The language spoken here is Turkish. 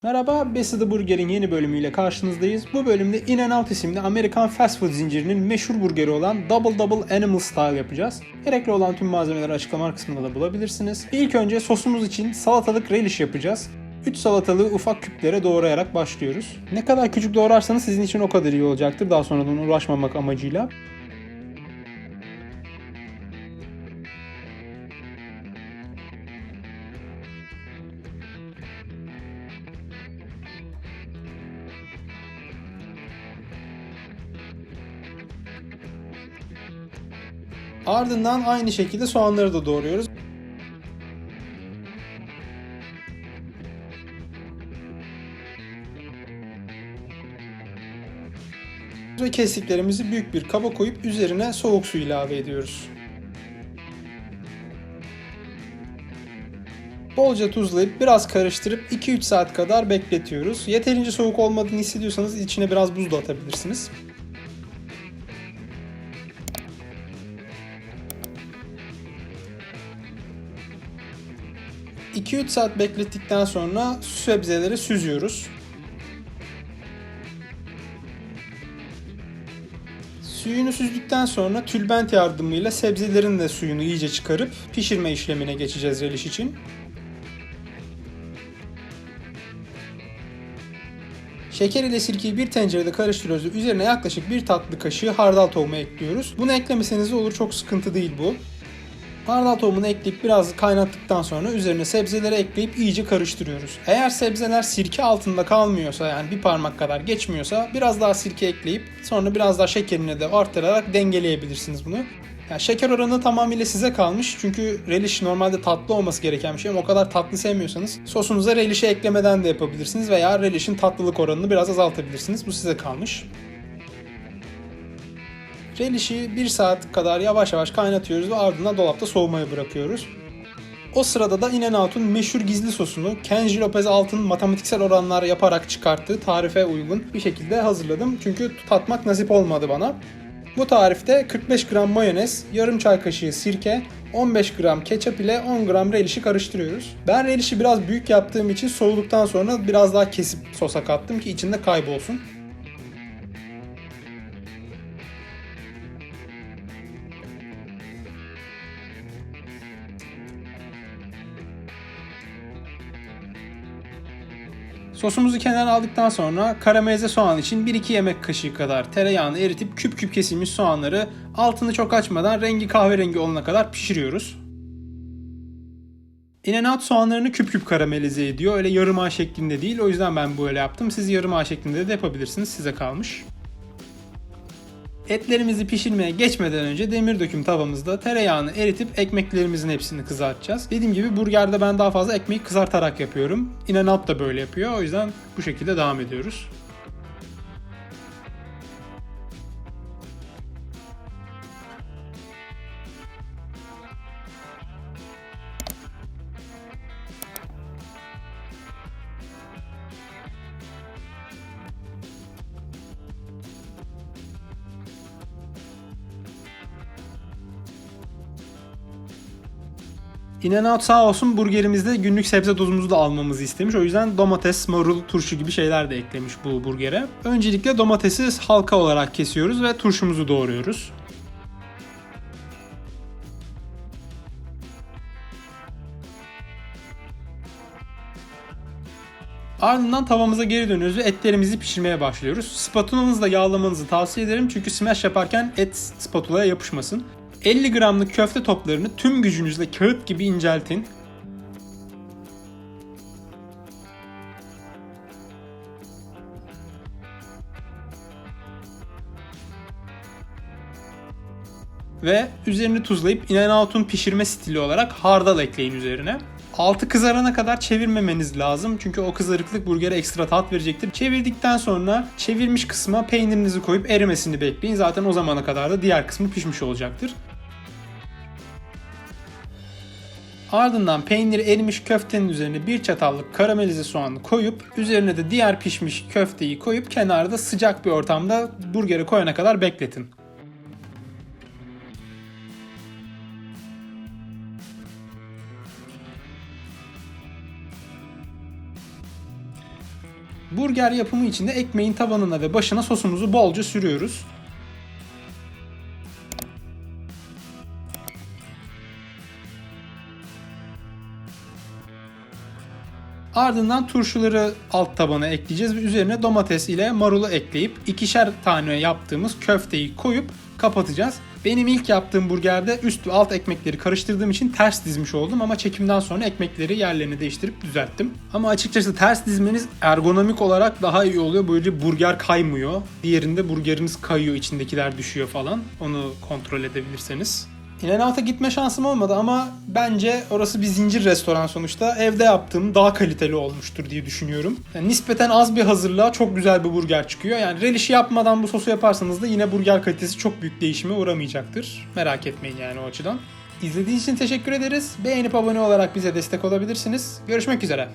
Merhaba, Best of the Burger'in yeni bölümüyle karşınızdayız. Bu bölümde In-N-Out isimli Amerikan fast food zincirinin meşhur burgeri olan Double Double Animal Style yapacağız. Gerekli olan tüm malzemeleri açıklama kısmında da bulabilirsiniz. İlk önce sosumuz için salatalık relish yapacağız. 3 salatalığı ufak küplere doğrayarak başlıyoruz. Ne kadar küçük doğrarsanız sizin için o kadar iyi olacaktır, daha sonradan uğraşmamak amacıyla. Ardından aynı şekilde soğanları da doğruyoruz. Ve kestiklerimizi büyük bir kaba koyup üzerine soğuk su ilave ediyoruz. Bolca tuzlayıp biraz karıştırıp 2-3 saat kadar bekletiyoruz. Yeterince soğuk olmadığını hissediyorsanız içine biraz buz da atabilirsiniz. ...2-3 saat beklettikten sonra sebzeleri süzüyoruz. Suyunu süzdükten sonra tülbent yardımıyla sebzelerin de suyunu iyice çıkarıp pişirme işlemine geçeceğiz relish için. Şeker ile sirkeyi bir tencerede karıştırıyoruz ve üzerine yaklaşık 1 tatlı kaşığı hardal tohumu ekliyoruz. Bunu eklemeseniz de olur, çok sıkıntı değil bu. Hardal tohumunu ekleyip biraz kaynattıktan sonra üzerine sebzeleri ekleyip iyice karıştırıyoruz. Eğer sebzeler sirke altında kalmıyorsa, yani bir parmak kadar geçmiyorsa, biraz daha sirke ekleyip sonra biraz daha şekerini de artırarak dengeleyebilirsiniz bunu. Yani şeker oranı tamamıyla size kalmış, çünkü relish normalde tatlı olması gereken bir şey ama o kadar tatlı sevmiyorsanız sosunuza relish'i eklemeden de yapabilirsiniz veya relish'in tatlılık oranını biraz azaltabilirsiniz. Bu size kalmış. Relish'i 1 saat kadar yavaş yavaş kaynatıyoruz ve ardından dolapta soğumaya bırakıyoruz. O sırada da In-N-Out'un meşhur gizli sosunu Kenji Lopez Altın matematiksel oranlar yaparak çıkarttığı tarife uygun bir şekilde hazırladım. Çünkü tatmak nasip olmadı bana. Bu tarifte 45 gram mayonez, yarım çay kaşığı sirke, 15 gram ketçap ile 10 gram relish'i karıştırıyoruz. Ben relish'i biraz büyük yaptığım için soğuduktan sonra biraz daha kesip sosa kattım ki içinde kaybolsun. Sosumuzu kenara aldıktan sonra karamelize soğan için 1-2 yemek kaşığı kadar tereyağını eritip küp küp kesilmiş soğanları altını çok açmadan rengi kahverengi olana kadar pişiriyoruz. In-N-Out soğanlarını küp küp karamelize ediyor. Öyle yarım ağ şeklinde değil. O yüzden ben böyle yaptım. Siz yarım ağ şeklinde de yapabilirsiniz. Size kalmış. Etlerimizi pişirmeye geçmeden önce demir döküm tavamızda tereyağını eritip ekmeklerimizin hepsini kızartacağız. Dediğim gibi burgerde ben daha fazla ekmeği kızartarak yapıyorum. In-N-Out da böyle yapıyor. O yüzden bu şekilde devam ediyoruz. In-N-Out sağ olsun burgerimizde günlük sebze dozumuzu da almamızı istemiş. O yüzden domates, marul, turşu gibi şeyler de eklemiş bu burgere. Öncelikle domatesi halka olarak kesiyoruz ve turşumuzu doğruyoruz. Ardından tavamıza geri dönüyoruz ve etlerimizi pişirmeye başlıyoruz. Spatulanızla yağlamanızı tavsiye ederim çünkü smash yaparken et spatulaya yapışmasın. 50 gramlık köfte toplarını tüm gücünüzle kağıt gibi inceltin. Ve üzerini tuzlayıp In-N-Out'un pişirme stili olarak hardal ekleyin üzerine. Altı kızarana kadar çevirmemeniz lazım çünkü o kızarıklık burgere ekstra tat verecektir. Çevirdikten sonra çevirmiş kısma peynirinizi koyup erimesini bekleyin. Zaten o zamana kadar da diğer kısmı pişmiş olacaktır. Ardından peyniri erimiş köftenin üzerine bir çatallık karamelize soğanı koyup üzerine de diğer pişmiş köfteyi koyup kenarda sıcak bir ortamda burgere koyana kadar bekletin. Burger yapımı için de ekmeğin tabanına ve başına sosumuzu bolca sürüyoruz. Ardından turşuları alt tabana ekleyeceğiz ve üzerine domates ile marulu ekleyip ikişer tane yaptığımız köfteyi koyup kapatacağız. Benim ilk yaptığım burgerde üst ve alt ekmekleri karıştırdığım için ters dizmiş oldum ama çekimden sonra ekmekleri yerlerini değiştirip düzelttim. Ama açıkçası ters dizmeniz ergonomik olarak daha iyi oluyor. Böylece burger kaymıyor. Diğerinde burgeriniz kayıyor, içindekiler düşüyor falan. Onu kontrol edebilirseniz. In-N-Out'a gitme şansım olmadı ama bence orası bir zincir restoran sonuçta. Evde yaptığım daha kaliteli olmuştur diye düşünüyorum. Yani nispeten az bir hazırlığa çok güzel bir burger çıkıyor. Yani relişi yapmadan bu sosu yaparsanız da yine burger kalitesi çok büyük değişime uğramayacaktır. Merak etmeyin yani o açıdan. İzlediğiniz için teşekkür ederiz. Beğenip abone olarak bize destek olabilirsiniz. Görüşmek üzere.